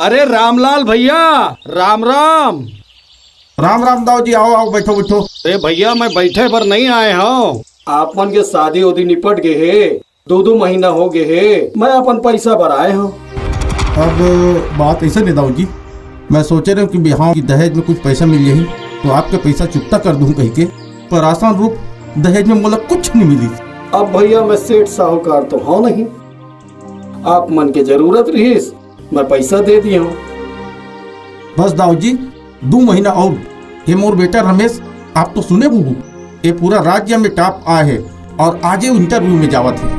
अरे रामलाल भैया, राम राम। राम राम दाऊ जी, आओ आओ, बैठो बैठो। अरे भैया मैं बैठे पर नहीं आए हूँ। आप मन के शादी उदी निपट गए है, 2 महीना हो गए है, मैं अपन पैसा भराए हूँ। अब बात ऐसा नहीं दाऊ जी, मैं सोच रहा हूँ कि बिहार की दहेज में कुछ पैसा मिल जाही तो आपके पैसा चुकता कर दूं कहीं के, पर आसान रूप दहेज में मोला कुछ नहीं मिली। अब भैया मैं सेठ साहूकार तो हूँ नहीं, आप मन के जरूरत रही, मैं पैसा दे दिया हूँ। बस दाऊ जी 2 महीना और। ये मोर बेटा रमेश, आप तो सुने बुबू, ये पूरा राज्य में टॉप आए है और आज इंटरव्यू में जावत है।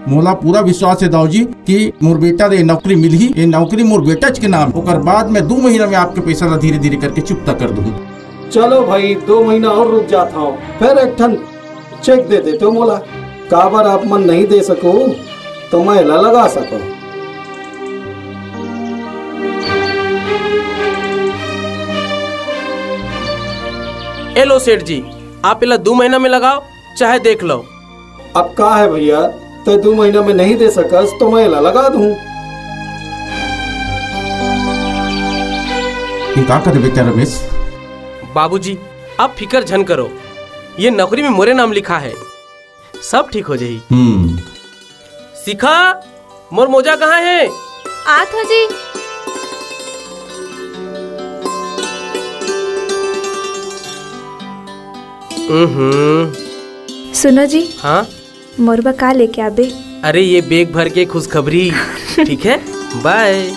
मोला पूरा विश्वास है दाऊ जी कि मोर बेटा रे नौकरी मिल ही, ये नौकरी मोर बेटा के नाम, और बाद में 2 महीना में आपके पैसा धीरे धीरे करके चुकता कर दूंगा। चलो भाई 2 महीना और रुक जाता हूँ, फिर एक ठन चेक दे देते हो मोला। काबर आप मन नहीं दे सको तो मैं लगा सको। ए लो सेठ जी, आप इला 2 महीना में लगाओ चाहे देख लो। अब का है भैया, तो 2 महीना में नहीं दे सकस तो मैं लगा दूं। क्या करे बेटा रमेश? बाबूजी आप फिकर झन करो, ये नौकरी में मोरे नाम लिखा है, सब ठीक हो जाही। शिखा, मोर मोजा कहाँ है? आत हो जी। सुनो जी। हाँ मोरबा का लेके आबे? अरे ये बैग भर के खुशखबरी। ठीक है, बाय।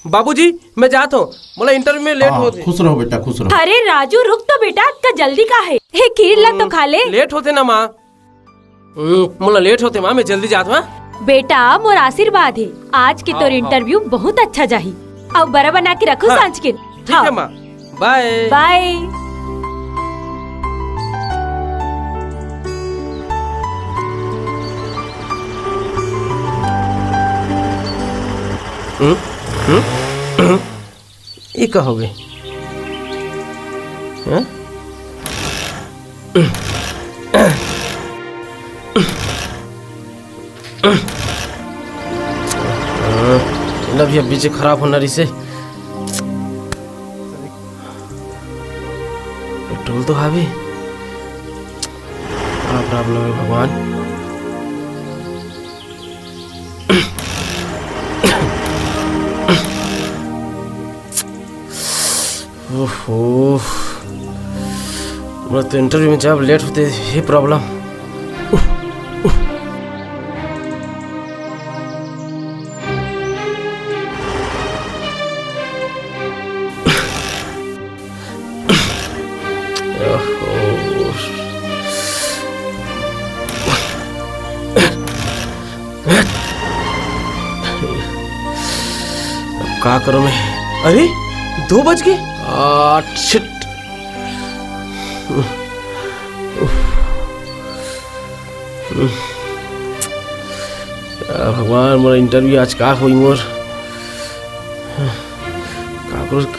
बाबूजी मैं जाता हूँ, मोला इंटरव्यू में लेट होते। खुश रहो बेटा, खुश रहो। अरे राजू रुक तो बेटा, का जल्दी का है? हे खीर ला तो खा ले। लेट होते ना माँ, मोला लेट होते माँ, मैं जल्दी जाता हूँ। बेटा मोर आशीर्वाद है, आज की तोर इंटरव्यू बहुत अच्छा जाही। अब बड़ा बना के रखो सांझ के। ठीक है माँ, बाय बाय। ये क्या हो गए? भी बीच खराब होना रही से पेट्रोल तो हावी। क्या प्रॉब्लम है भगवान? ओहो, तो इंटरव्यू में जब लेट होते ये प्रॉब्लम। अब क्या करूं मैं? अरे 2 बज गए। शिट। भगवान, मोर इंटरव्यू आज का हुई मोर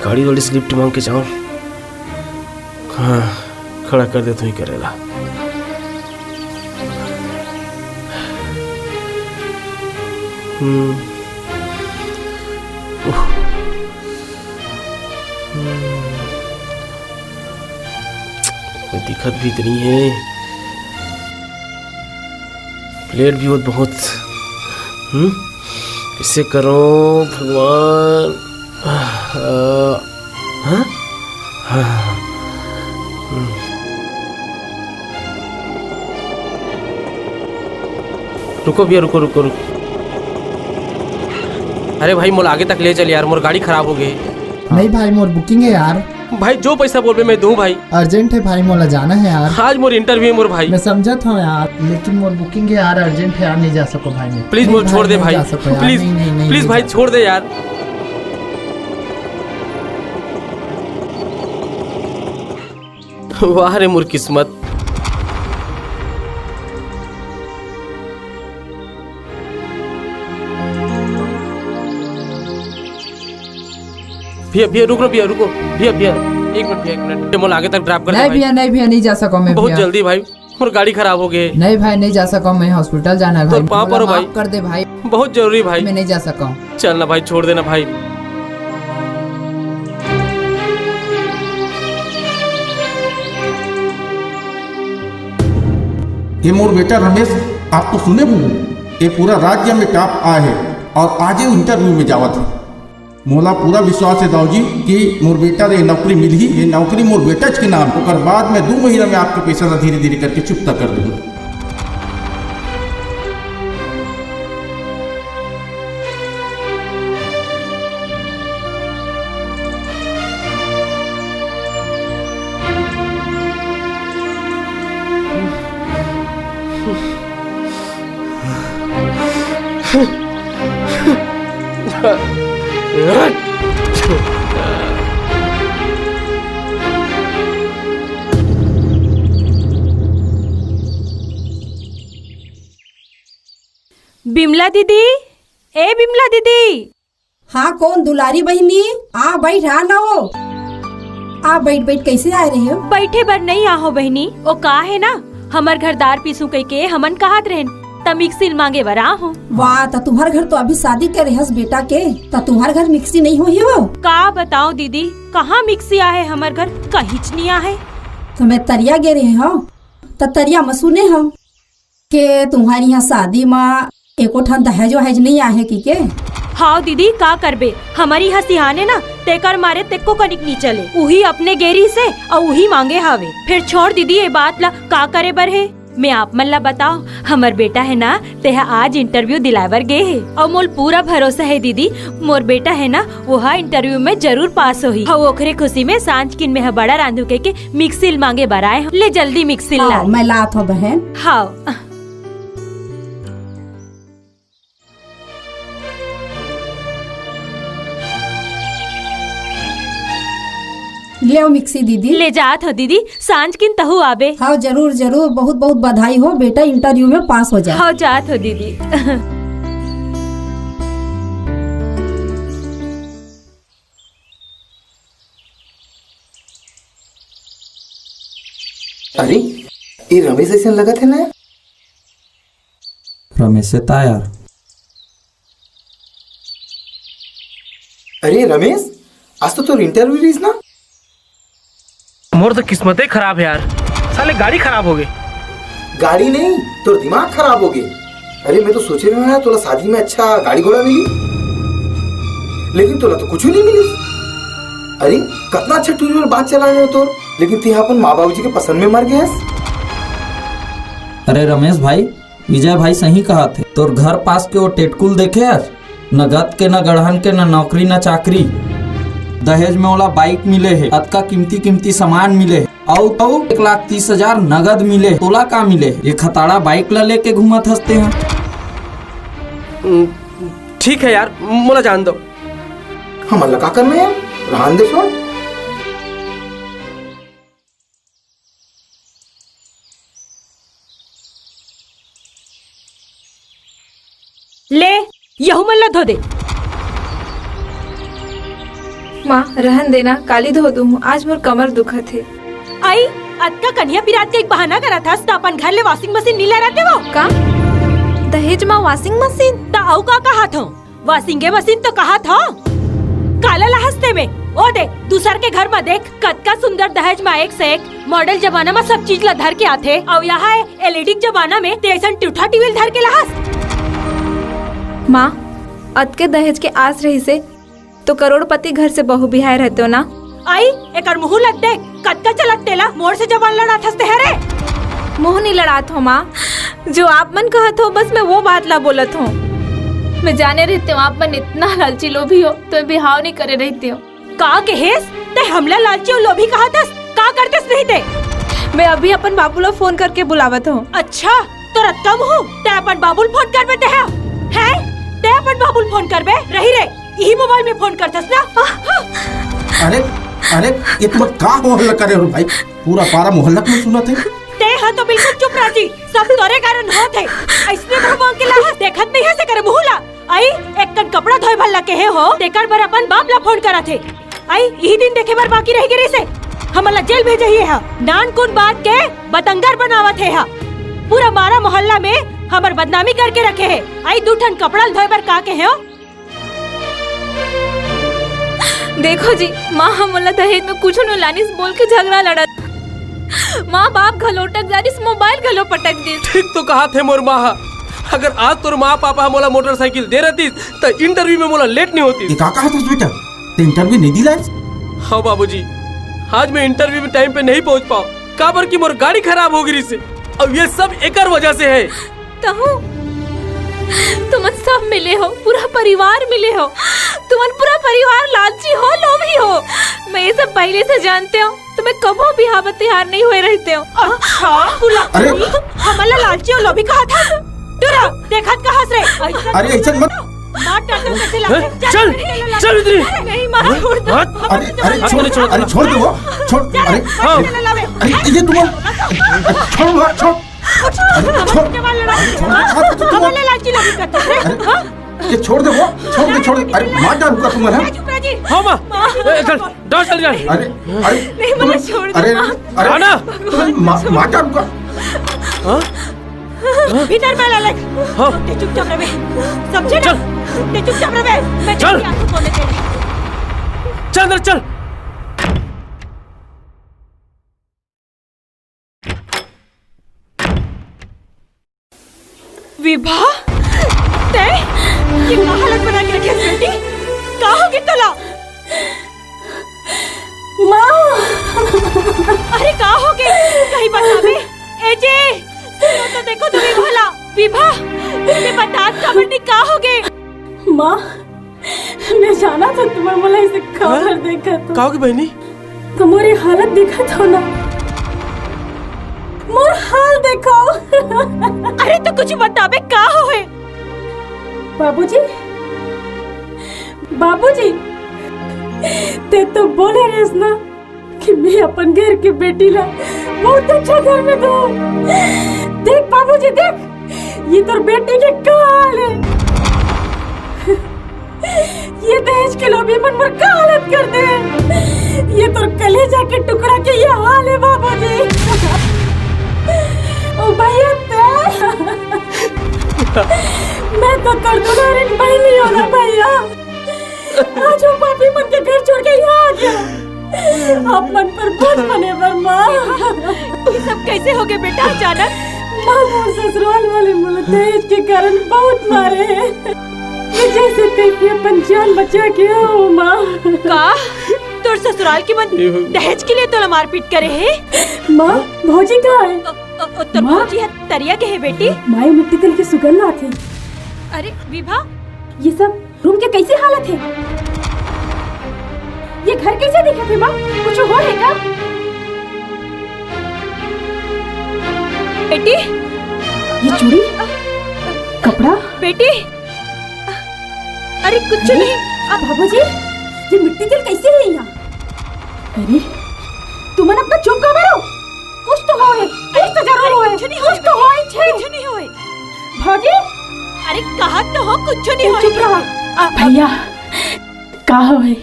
गाड़ी वाली स्लिप मांग के जाऊं। हाँ, खड़ा कर दे तो ही करेला। कोई दिक्कत भी इतनी है, प्लेट भी बहुत। कैसे करो भगवान? रुको भैया, रुको रुको रुको। अरे भाई मोर आगे तक ले चल यार, मोर गाड़ी खराब हो गई। नहीं भाई, मोर बुकिंग है यार। भाई जो पैसा बोल पे मैं दूं भाई। अर्जेंट है भाई, मोला जाना है यार। आज मोर इंटरव्यू है मोर भाई। मैं समझा था यार, लेकिन मोर बुकिंग है यार, अर्जेंट है यार, नहीं जा सको भाई। मैं प्लीज मोर छोड़ दे भाई, प्लीज प्लीज भाई छोड़ दे यार। वाह रे मोर किस्मत। भैया भैया रुको भैया, रुको भैया भैया, 1 मिनट भैया, 1 मिनट। मोल आगे तक ड्रॉप कर दे। नहीं भैया, नहीं भैया, नहीं जा सको मैं। बहुत जल्दी भाई, और गाड़ी खराब हो गई। नहीं भाई नहीं जा सका, मैं हॉस्पिटल जाना है भाई। तो पाँव पड़ो भाई। माफ कर दे भाई, बहुत जरूरी भाई। मैं नहीं जा सका। चल ना भाई, छोड़ देना भाई। ये मोर बेटा रमेश आप तो सुने बुबू, ये पूरा राज्य में टॉप आए है और आज ही इंटरव्यू में जावत है। मोला पूरा विश्वास है दाऊजी कि मोर बेटा रे नौकरी मिल ही, ये नौकरी मोर बेटा के नाम, और बाद में 2 महीना में आपके पैसा धीरे धीरे करके चुकता कर दूंगा। बिमला दीदी, ए बिमला दीदी। हाँ कौन दुलारी बहनी? आ बैठ, आ ना हो, आ बैठ बैठ। कैसे आ रही हो? बैठे बर नहीं आहो बहनी, ओ का है ना हमर घरदार पीसू कह के हमन कहत रहन त मिक्सी मांगे बर आहो। वाह, त तुम्हार घर तो अभी शादी करे हस बेटा के, त तुम्हार घर मिक्सी नहीं हुई हो? का बताओ दीदी, कहाँ मिक्सी आहे हमर घर, कहिच नहीं आहे। तो मैं तरिया गे रहे हो, त तरिया में सुने हो के तुम्हारी यहाँ शादी में एको ठन दहेज वहेज नहीं आहे की के? हाँ दीदी, का करबे, हमारी यहाँ सिहाने ना तेकर मारे तेको कनिक नहीं चले, उही अपने गेरी से और उही मांगे हावे। फिर छोड़ दीदी ये बात ला, का करे बर है। मैं आप मन ला बताओ, हमार बेटा है ना तेहा आज इंटरव्यू दिलावर गे है और मोल पूरा भरोसा है दीदी, मोर बेटा है ना वह इंटरव्यू में जरूर पास होही। हाँ ओखरे खुशी में सांझ किन में बड़ा रांधू के मिक्सिल मांगे बराए, ले जल्दी मिक्सिल ला। मैं लात हो बहन। हाँ ले आओ मिक्सी दीदी। ले जात हो दीदी, सांझ किन तहु आबे। हाँ जरूर जरूर, बहुत बहुत बधाई हो बेटा, इंटरव्यू में पास हो जाए। हाँ जात हो दीदी। अरे ये रमेश ऐसा लगा थे ना? रमेश से था यार। अरे रमेश, आज तो इंटरव्यू रही ना? मोर तो किस्मत खराब है यार, साले गाड़ी खराब हो गई। गाड़ी नहीं तो दिमाग खराब हो गई। अरे मैं तो सोच रहा हूँ तोला शादी में अच्छा गाड़ी घोड़ा मिली, लेकिन तोला तो कुछ नहीं मिली। अरे कितना अच्छा टू व्हीलर बात चला रहे हो तो, लेकिन ते अपन माँ बाबू जी के पसंद में मर गए। अरे रमेश भाई, विजय भाई सही कहा थे, तोर घर पास के वो टेटकुल देखे यार, न गत के न गढ़हन के न नौकरी न चाकरी, दहेज में वाला बाइक मिले है, अतका कीमती कीमती सामान मिले है, और 1,30,000 नगद मिले। तोला का मिले? ये खताड़ा बाइक ला लेके घूमत हंसते हैं। ठीक है यार, मोला जान दो। हम अल्लाह का करना है, रहन दे छोड़। ले यहू मन ला धो दे। माँ रहन देना, काली धो दूँ, आज मोर कमर दुखत है। आई अतका कन्या पिरात का एक बहाना करा था, तो अपन घर ले वॉशिंग मशीन नहीं ले रहते वो का? दहेज माँ वॉशिंग मशीन? तो औ का कहा था? वॉशिंग मशीन तो कहा था। काला ला हंसते में, ओ देख दूसर के घर में देख, कतका सुंदर दहेज में एक से एक मॉडल जमाना में सब चीज ला धर के आते, और यहाँ एलईडी जमाना में तेसन टूठा टीवी धर के ला हंस। माँ अत के दहेज के आस रही से तो करोड़पति घर से बहू बिहार रहते हो ना। आई एक मुँह लग दे, कतका चलत तेला मोर से जवान लड़ा थसते है रे। मुँह नहीं लड़ात हो माँ, जो आप मन कहत हो बस मैं वो बात ला बोलत हूँ। मैं जाने रहती हूँ आप मन इतना लालची लोभी हो, तो बिहाव नहीं करे रहती हूँ। का कहेस ते हमला लालची और लोभी कहा था, का करतेस नहीं थे? मैं अभी अपन बाबूला फोन करके बुलावत हूँ। अच्छा तो रत्ता मुँह ते अपन बाबुल फोन कर बेटे है ते अपन बाबुल फोन कर बे रही रे, यही मोबाइल में फोन करतस ना। अरे अरे ये तुम का मोहल्ला करे हो भाई, पूरा पारा मोहल्ला में सुना थे। ते हाँ तो बिल्कुल चुप राजी, सब तोरे कारण होते। ऐसने भगवान के ला देखत नहीं है से करे मुहला। आई एक कन कपड़ा धोए भल्ला के है हो, तेकर बर अपन बाप ला फोन करा थे। आई यही दिन देखे बार बाकी रह गई से। हमला जेल भेजे ही है। नान कुन बात के बतंगर बनावत है हा। पूरा मारा मोहल्ला में हमर बदनामी करके रखे है। आई दू ठन कपड़ा धोए बर का के है। देखो जी, माँ हमला दहेज में कुछ न लानिस बोल के झगड़ा लड़त। माँ बाप घलोटक जानिस, मोबाइल घलो पटक दी। ठीक तो कहा थे मोर माँ। अगर आज तोर माँ पापा मोला मोटरसाइकिल दे रही तो इंटरव्यू में मोला लेट नहीं होती। का कहा था बेटा, ते इंटरव्यू नहीं दिला? हाँ बाबूजी, आज मैं इंटरव्यू में टाइम पे नहीं पहुंच पाऊँ। काबर की मोर गाड़ी खराब हो गई से, और ये सब एकर वजह से है। तुम सब मिले हो, पूरा परिवार मिले हो। तुमन पूरा परिवार लालची हो, लोभी हो। मैं ये सब पहले से जानते हो। तुम्हें कबो भी हावत तिहार नहीं हुए रहते हो। अच्छा, हमला लालची और लोभी कहा था। डरा देखत का हंस रहे। अरे ऐसा मत। चल चल इधर। नहीं मार, छोड़ दो। अरे छोड़ दो, छोड़। अरे ये तुम छोड़। ये छोड़ दे वो, छोड़ दे। अरे मार डालूंगा तुम्हारा। हाँ माँ, चल। नहीं छोड़ दे। अरे ना, मार डालूंगा। भीतर में ले। ते चुपचाप रहे, समझे ना? ते चुपचाप रहे। मैं चल अंदर चल। विभा, ते ये क्या हालत बना के रखी है बेटी? कहाँ होगी तला? माँ, अरे कहाँ होगी? कहीं बता दे। एजे, सुनो तो देखो तुम्हें भला। विभा, ये बता खबर नहीं कहाँ होगी? माँ, मैं जाना था तुम्हारे मला इसे खबर देखा तो। कहाँ होगी बहनी? तुम्हारी हालत देखा था ना। मोर हाल देखो। अरे तो कुछ बता बे, कहाँ होए? बाबूजी, ते तो बोले रहे ना कि मैं अपन घर के बेटी ला बहुत अच्छा घर में दूं। देख बाबूजी, देख ये तो बेटी के का हाल है। ये दहेज के लोभी मन मर का हालत कर दे। ये तो कलेजा के टुकड़ा के ये हाल है बाबूजी। ओ भैया, मैं तो कर दूंगा बहनी हो ना भैया। आज वो पापी मन के घर छोड़ के यहाँ आ गया। आप मन पर बोझ बने पर माँ। ये सब कैसे हो गए बेटा अचानक? माँ, वो ससुराल वाले मुझे दहेज के कारण बहुत मारे हैं। जैसे कहीं अपन जान बचा के हो माँ। का तोर ससुराल की मन दहेज के लिए तो मारपीट करे है? माँ, भौजी कहाँ है? तो भौजी है तरिया के है बेटी। माँ, मिट्टी तेल की सुगंध आती। अरे विभा, ये सब रूम के कैसे हालत है? ये घर कैसे दिखे थे माँ? कुछ हो है क्या? बेटी, ये चूड़ी, कपड़ा, बेटी। अरे कुछ नहीं। बाबूजी, ये मिट्टी तेल कैसे है यहाँ? अरे तुम अपना चुप कर बैठो। कुछ तो हो है, कुछ तो जरूर हो है। कुछ तो हो है, कुछ नहीं होए। भौजी, अरे कहा तो हो, कुछ नहीं होए। चुप रहो भैया। कहा है?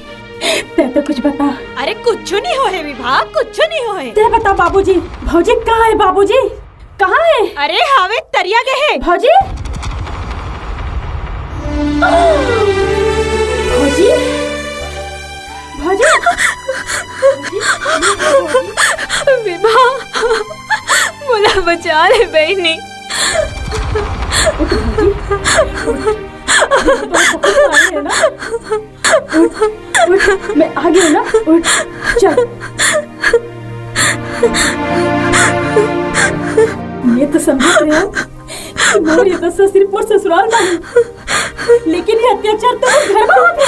ते तो कुछ बता। अरे कुछ नहीं होए विभा, कुछ नहीं होए। ते बता बाबूजी। भौजी कहाँ है? बाबूजी कहाँ है? अरे हावे तरिया के है। भौजी, भौजी, भौजी, विभा, मुझे बचा ले बहनी। मैं आ गई ना। उठ, चल। मैं तो समझ रही हूँ कि मोर ये तो सिर्फ मोर ससुराल में है, लेकिन ये अत्याचार तो घर में होते।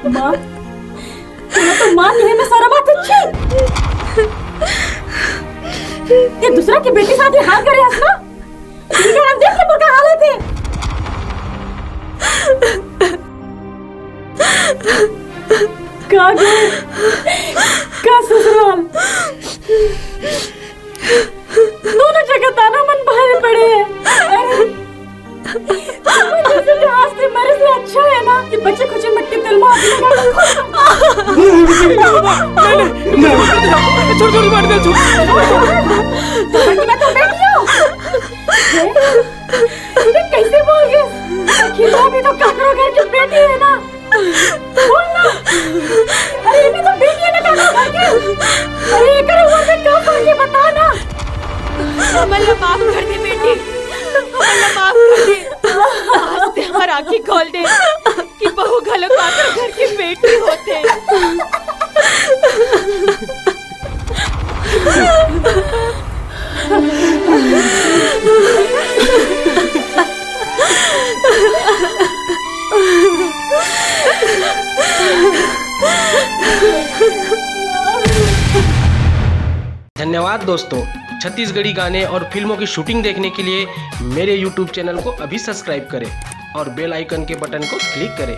माँ, तो माँ ये में सारा बात अच्छी। ये दूसरा की बेटी साथ ही हाल करे हंसना। ये देख के मुर्गा हालत है। का ससुराल दोनों जगह ताना मन भारे पड़े हैं। जैसे लिहाज से मरे से अच्छा है ना कि बच्चे कुछ मिट्टी तेल मार छोड़ छोड़ मार दे छोड़। मैं तो बेटी हूँ। ये कैसे बोल गए? खिला भी तो काकरो घर की बेटी है ना। बोल ना। अरे ये भी तो बेटी है ना काकरो घर की। अरे ये करो वो मैं कब बोल के बता ना। हमला माफ कर दे बेटी, हमला माफ कर दे। आज ते हमार आँखें खोल दे कि बहू घलो काकरो घर की बेटी होते। धन्यवाद दोस्तों। छत्तीसगढ़ी गाने और फिल्मों की शूटिंग देखने के लिए मेरे YouTube चैनल को अभी सब्सक्राइब करें और बेल आइकन के बटन को क्लिक करें।